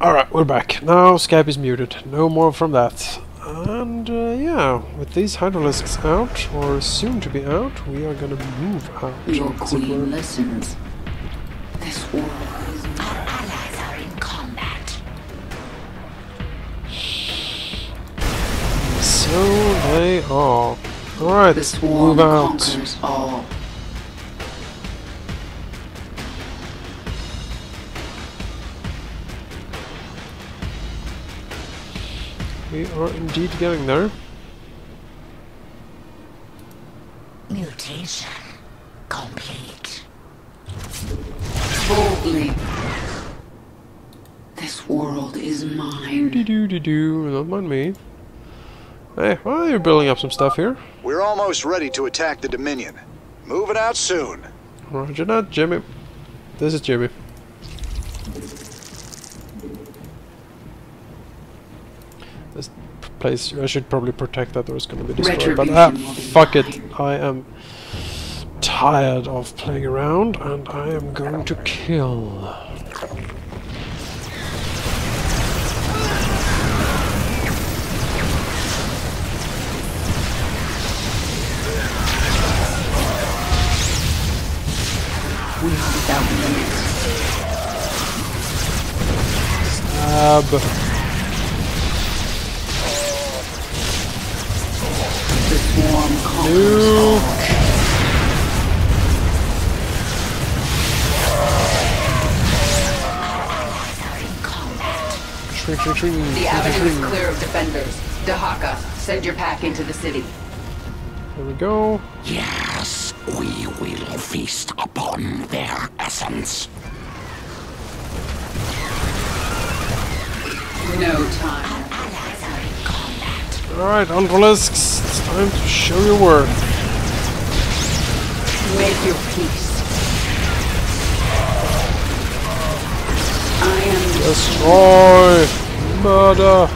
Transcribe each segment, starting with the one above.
Alright, we're back. Now Skype is muted. No more from that. And yeah, with these hydralisks out, or soon to be out, we are gonna move out. Your queen listens. This war is Our allies are in combat. So they are. Alright, the swarm move out. conquers all. We are indeed getting there. Mutation complete. Boldly. This world is mine. Do, don't mind me. Hey, well, you're building up some stuff here. We're almost ready to attack the Dominion. Moving out soon. Roger that, Jimmy. This is Jimmy. This place, I should probably protect that or it's gonna be destroyed. But fuck it. I am tired of playing around and I am going to kill. Without limits. Stab. The swarm conquers No. all. Shrink, shrink, shrink. The avenue is clear of defenders. Dahaka, send your pack into the city. There we go. Yes, we will feast upon their essence. No time. Allies are in combat. Alright, Ultralisks, it's time to show your worth. Make your peace. I am Destroy! Murder!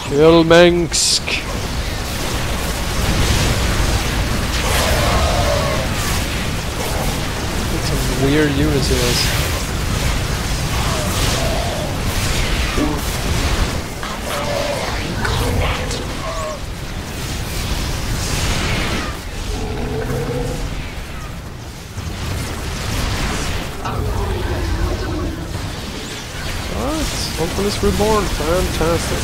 Kill Mengsk! That's some weird units he has. Ultralis Reborn, fantastic.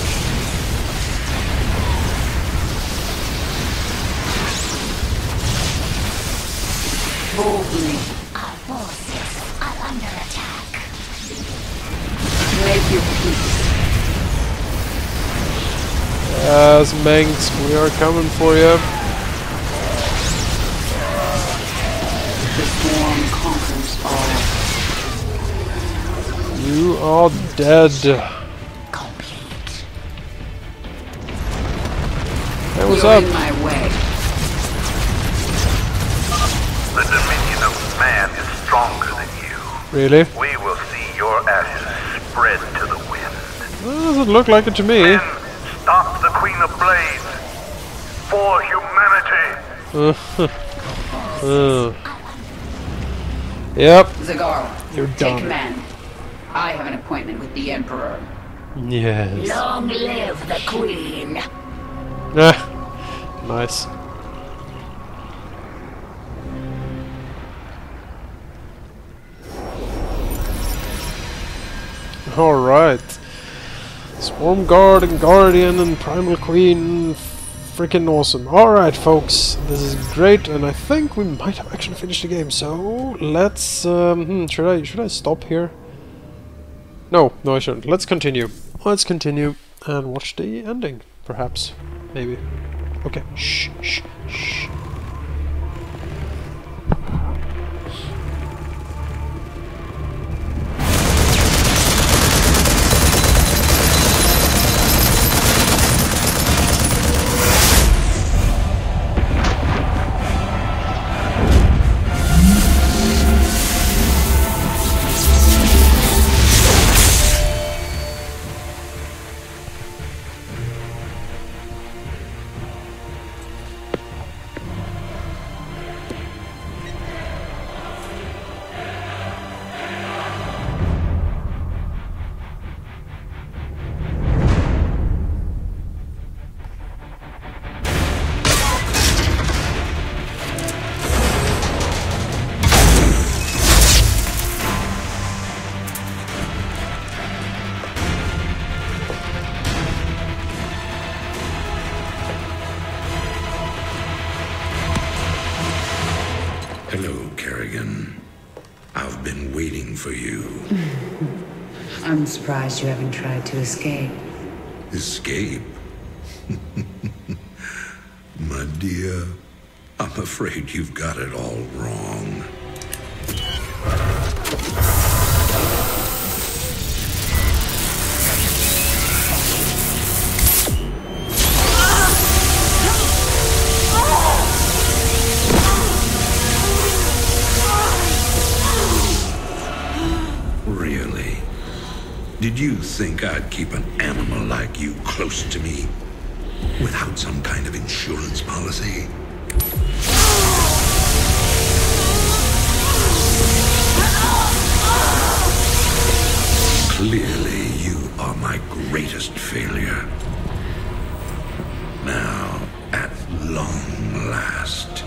boldly. Our forces are under attack. Make your peace. Yes, Mengsk, we are coming for you. The swarm conquers all. You are dead. Complete. Hey, what's You're up? in my way. The dominion of man is stronger than you. Really? We will see your ashes spread to the wind. Well, doesn't look like it to me. Men, stop the Queen of Blades for humanity. Yep, Zagara, you're take done. command. I have an appointment with the Emperor. Yes. Long live the Queen. Ah, nice. Alright. Swarm Guard and Guardian and Primal Queen. Freaking awesome. Alright, folks. This is great, and I think we might have actually finished the game. So, let's... should I stop here? No, I shouldn't. Let's continue. Let's continue and watch the ending, perhaps. Maybe. Okay. Shh, shh, shh. for you. I'm surprised you haven't tried to escape. Escape? My dear, I'm afraid you've got it all wrong. Really? Did you think I'd keep an animal like you close to me without some kind of insurance policy? Clearly, you are my greatest failure. Now, at long last,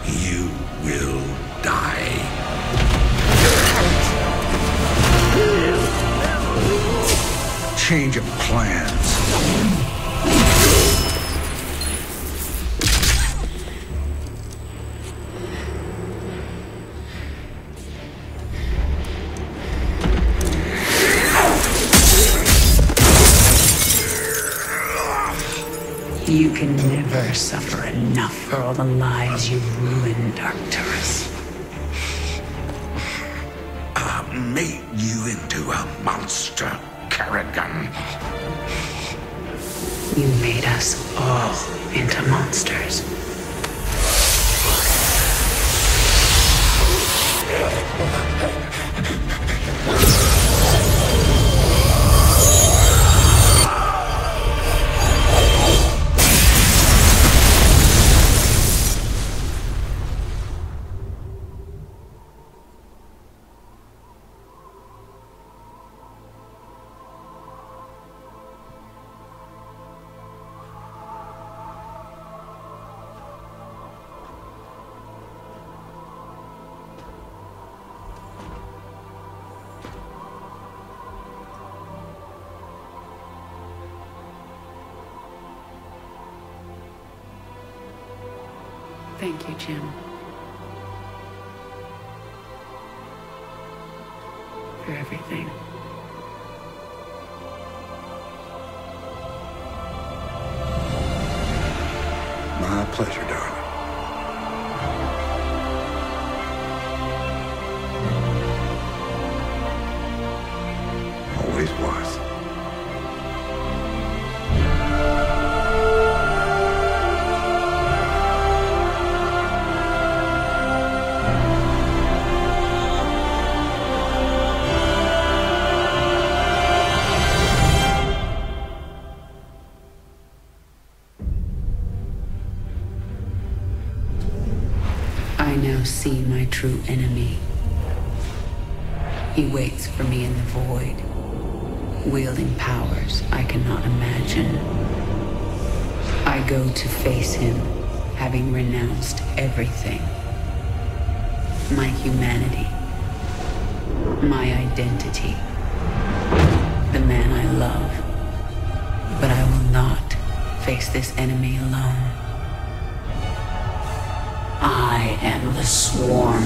you will die. Change of plans. You can never suffer enough for all the lives you've ruined, Arcturus. I made you into a monster, Kerrigan. You made us all into monsters. Thank you, Jim. For everything. My pleasure, darling. Always was. I now see my true enemy. He waits for me in the void, wielding powers I cannot imagine. I go to face him, having renounced everything. My humanity, my identity, the man I love. But I will not face this enemy alone. I am the Swarm.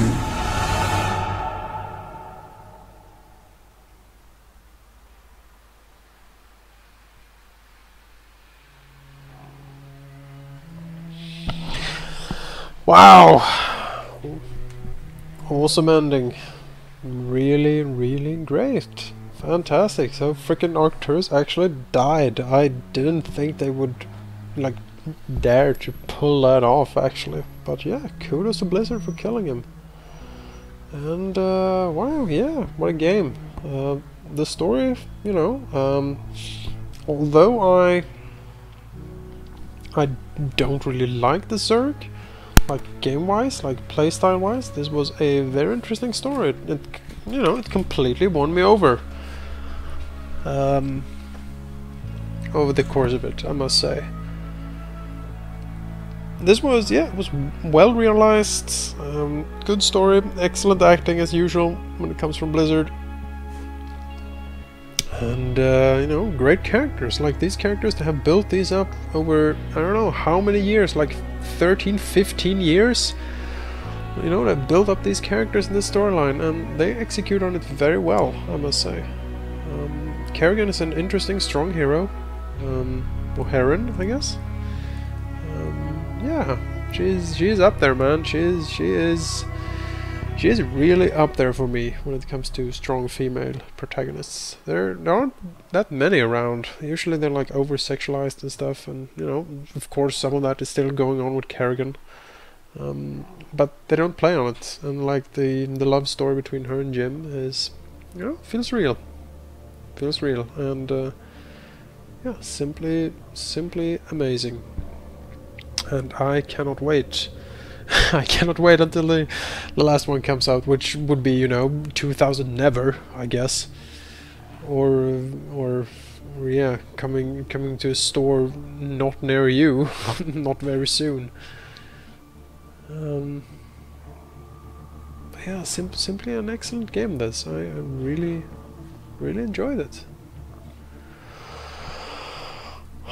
Wow! Awesome ending. Really, really great. Fantastic. So freaking Arcturus actually died. I didn't think they would like dare to pull that off actually. But yeah, kudos to Blizzard for killing him. And wow, yeah, what a game. The story, you know, although I don't really like the Zerg, like game-wise, like playstyle-wise, this was a very interesting story. It you know, it completely won me over. Over the course of it, I must say. This was, yeah, it was well realized, good story, excellent acting as usual when it comes from Blizzard. And, you know, great characters. Like, these characters, they have built these up over, I don't know, how many years, like 13, 15 years? You know, they build up these characters in this storyline, and they execute on it very well, I must say. Kerrigan is an interesting, strong hero. Or heroine, I guess. Yeah, she's up there, man. She is really up there for me when it comes to strong female protagonists. There aren't that many around. Usually they're like over-sexualized and stuff, and you know, of course, some of that is still going on with Kerrigan. But they don't play on it, and like the love story between her and Jim is, you know, feels real, and yeah, simply amazing. And I cannot wait. I cannot wait until the last one comes out, which would be, you know, 2000 never, I guess, or yeah, coming to a store not near you, not very soon. Yeah, simply an excellent game. This I really enjoyed it.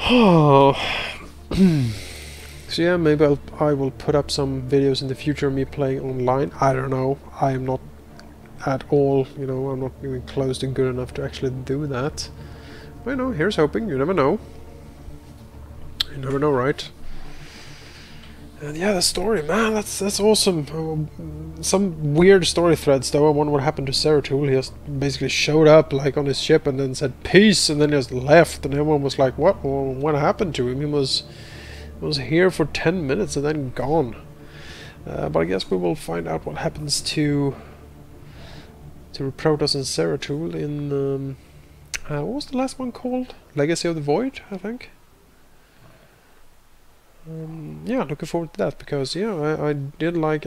Oh. So yeah, maybe I will put up some videos in the future of me playing online. I don't know. I am not at all, you know, I'm not even close to good enough to actually do that. But, you know, here's hoping. You never know. You never know, right? And yeah, the story, man, that's awesome. Some weird story threads, though. I wonder what happened to Zeratul. He just basically showed up, like, on his ship and then said peace, and then he just left, and everyone was like, what happened to him? He was here for 10 minutes and then gone. But I guess we will find out what happens to Protoss and Zeratul in what was the last one called? Legacy of the Void, I think. Yeah, looking forward to that, because yeah, I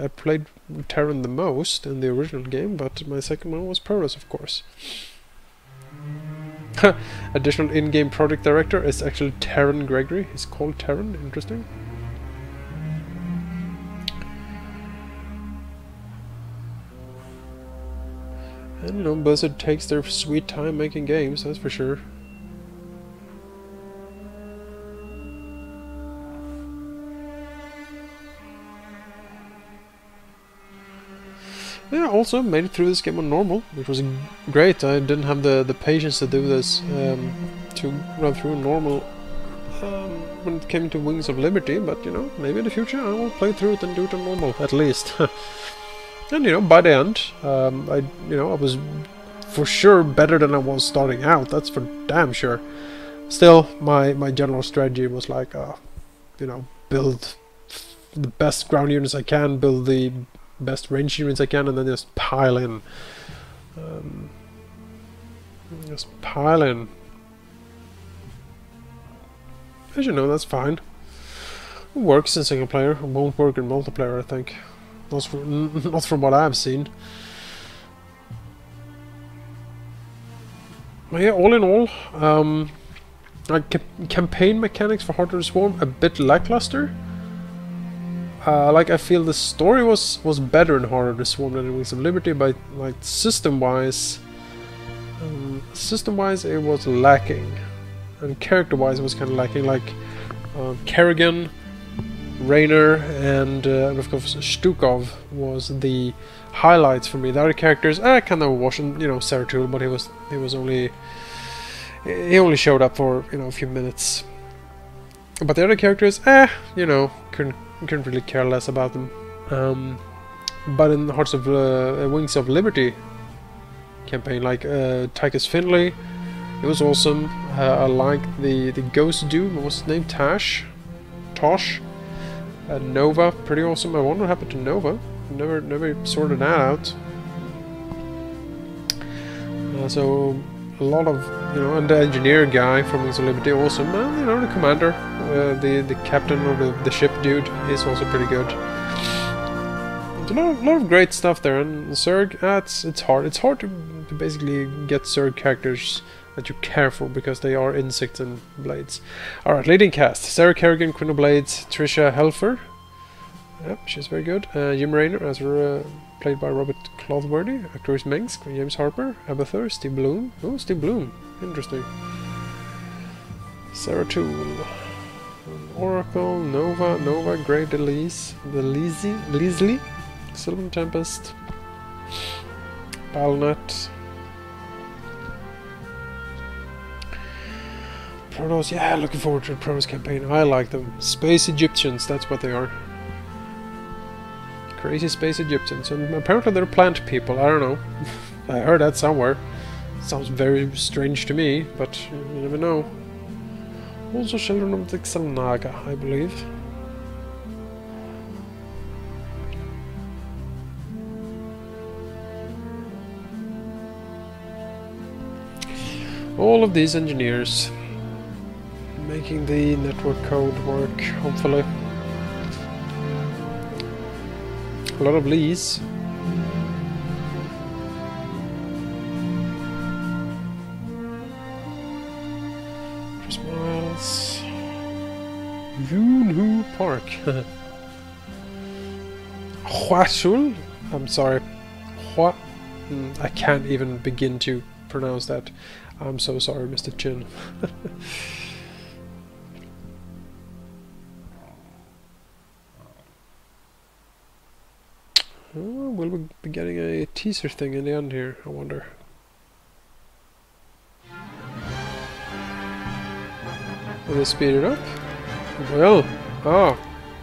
played Terran the most in the original game, but my second one was Protoss, of course. Additional in-game project director is actually Terran Gregory. He's called Terran. Interesting. And you know, Blizzard takes their sweet time making games, that's for sure. Yeah, also made it through this game on normal, which was great. I didn't have the patience to do this, to run through normal when it came to Wings of Liberty, but you know, maybe in the future I will play through it and do it on normal, at least. And you know, by the end, I was for sure better than I was starting out, that's for damn sure. Still, my general strategy was like, you know, build the best ground units I can, build the best range units I can, and then just pile in. Just pile in. As you know, that's fine. It works in single player, it won't work in multiplayer, I think. Not from what I've seen. But yeah, all in all, like campaign mechanics for Heart of the Swarm a bit lackluster. Like I feel the story was better in Heart of the Swarm than in Wings of Liberty, but like system-wise, it was lacking, and character-wise it was kind of lacking. Like Kerrigan, Raynor, and of course Stukov was the highlights for me. The other characters, I kind of watched, you know, Zeratul, but he only showed up for, you know, a few minutes. But the other characters, you know, couldn't really care less about them. But in Hearts of Wings of Liberty campaign, like Tychus Finley, it was awesome. I liked the ghost dude. What was his name? Tosh. Nova, pretty awesome. I wonder what happened to Nova. Never sorted that out. So a lot of, you know, and the engineer guy from Wings of Liberty, awesome. You know, the commander, the captain or the ship dude is also pretty good. There's a lot of great stuff there, and Zerg, it's hard. It's hard to basically get Zerg characters that you care for, because they are insects and blades. Alright, leading cast: Sarah Kerrigan, Queen of Blades, Trisha Helfer. Yep, she's very good. Jim Raynor, as played by Robert Clothworthy. Actor is Mengs, James Harper, Abathur, Steve Bloom. Oh, Steve Bloom. Interesting. Sarah Toole. Oracle, Nova, Grey Leslie. Sylvan Tempest. Battlenet. Protoss, yeah, looking forward to the Protoss campaign. I like them. Space Egyptians, that's what they are. Crazy Space Egyptians. And apparently they're plant people, I don't know. I heard that somewhere. Sounds very strange to me, but you never know. Also children of the Xel'Naga, I believe. All of these engineers making the network code work, hopefully. A lot of Lees. Chris Miles. Yoonhoo Park. Huasul? I'm sorry. Hua? I can't even begin to pronounce that. I'm so sorry, Mr. Chin. Oh, will we be getting a teaser thing in the end here, I wonder. Will they speed it up? Well, oh,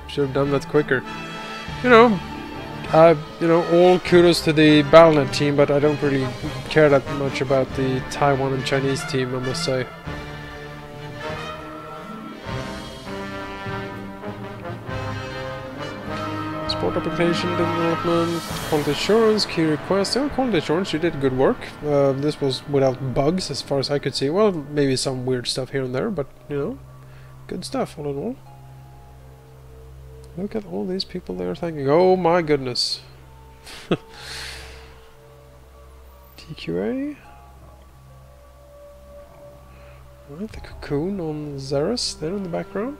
should have done that quicker. You know, all kudos to the Battlenet team, but I don't really care that much about the Taiwan and Chinese team, I must say. Sport application development, quality assurance, key requests. Oh, quality assurance, you did good work. This was without bugs as far as I could see. Well, maybe some weird stuff here and there, but, good stuff all in all. Look at all these people there thinking, oh my goodness. TQA. Right, the cocoon on Xeris there in the background.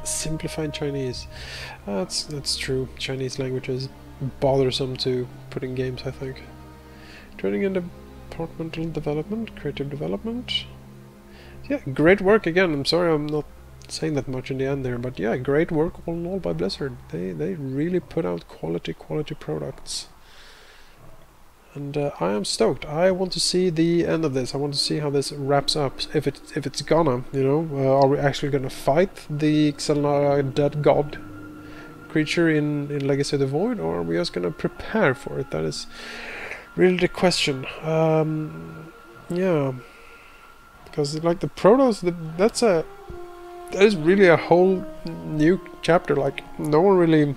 Simplified Chinese. That's true. Chinese language is bothersome to put in games, I think. Training and departmental development, creative development. Yeah, great work again. I'm sorry I'm not saying that much in the end there, but yeah, great work all in all by Blizzard. They really put out quality products. And I am stoked. I want to see the end of this. I want to see how this wraps up. If it's gonna, are we actually gonna fight the Xel'Naga dead god creature in Legacy of the Void, or are we just gonna prepare for it? That is really the question. Yeah, because like the Protoss, that is really a whole new chapter. Like no one really.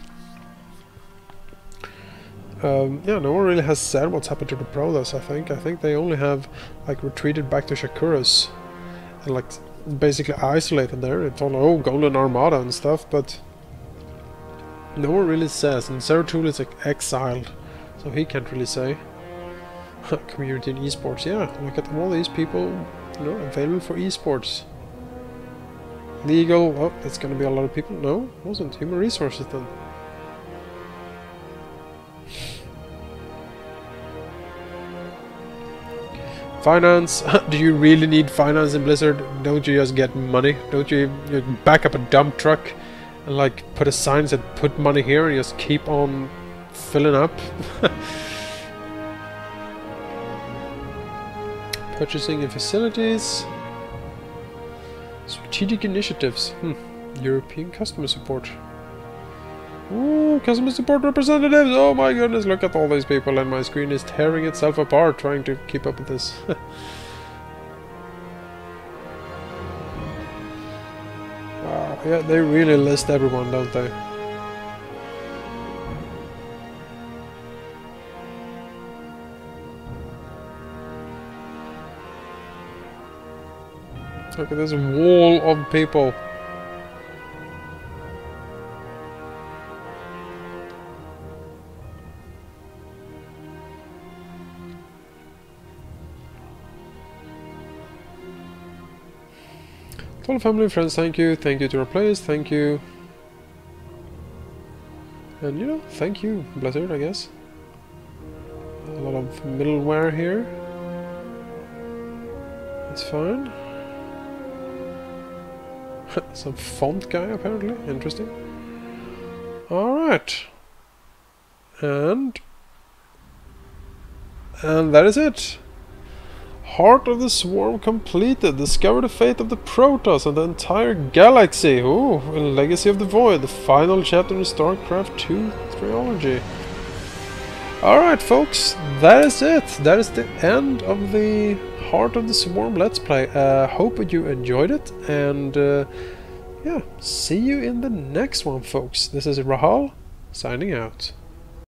No one really has said what's happened to the Protoss, I think they only have like retreated back to Shakuras and like basically isolated there. It's all, oh, Golden Armada and stuff, but no one really says, and Zeratul is like exiled, so he can't really say. Community in esports, yeah, look at all these people, available for esports. Legal, oh, it's gonna be a lot of people. No, it wasn't. Human resources then. Finance. Do you really need finance in Blizzard? Don't you just get money? Don't you back up a dump truck and like put a sign that said put money here and just keep on filling up? Purchasing and facilities. Strategic initiatives. European customer support. Ooh, customer support representatives! Oh my goodness, look at all these people, and my screen is tearing itself apart trying to keep up with this. Wow, yeah, they really list everyone, don't they? Look at this wall of people. To all family and friends, thank you. Thank you to our players, thank you. And you know, thank you, Blizzard, I guess. A lot of middleware here. That's fine. Some font guy, apparently. Interesting. Alright. And that is it. Heart of the Swarm completed. Discover the fate of the Protoss and the entire galaxy. Ooh, and Legacy of the Void, the final chapter in StarCraft 2 trilogy. Alright folks, that is it. That is the end of the Heart of the Swarm Let's Play. Hope you enjoyed it, and yeah, see you in the next one folks. This is Rahal, signing out.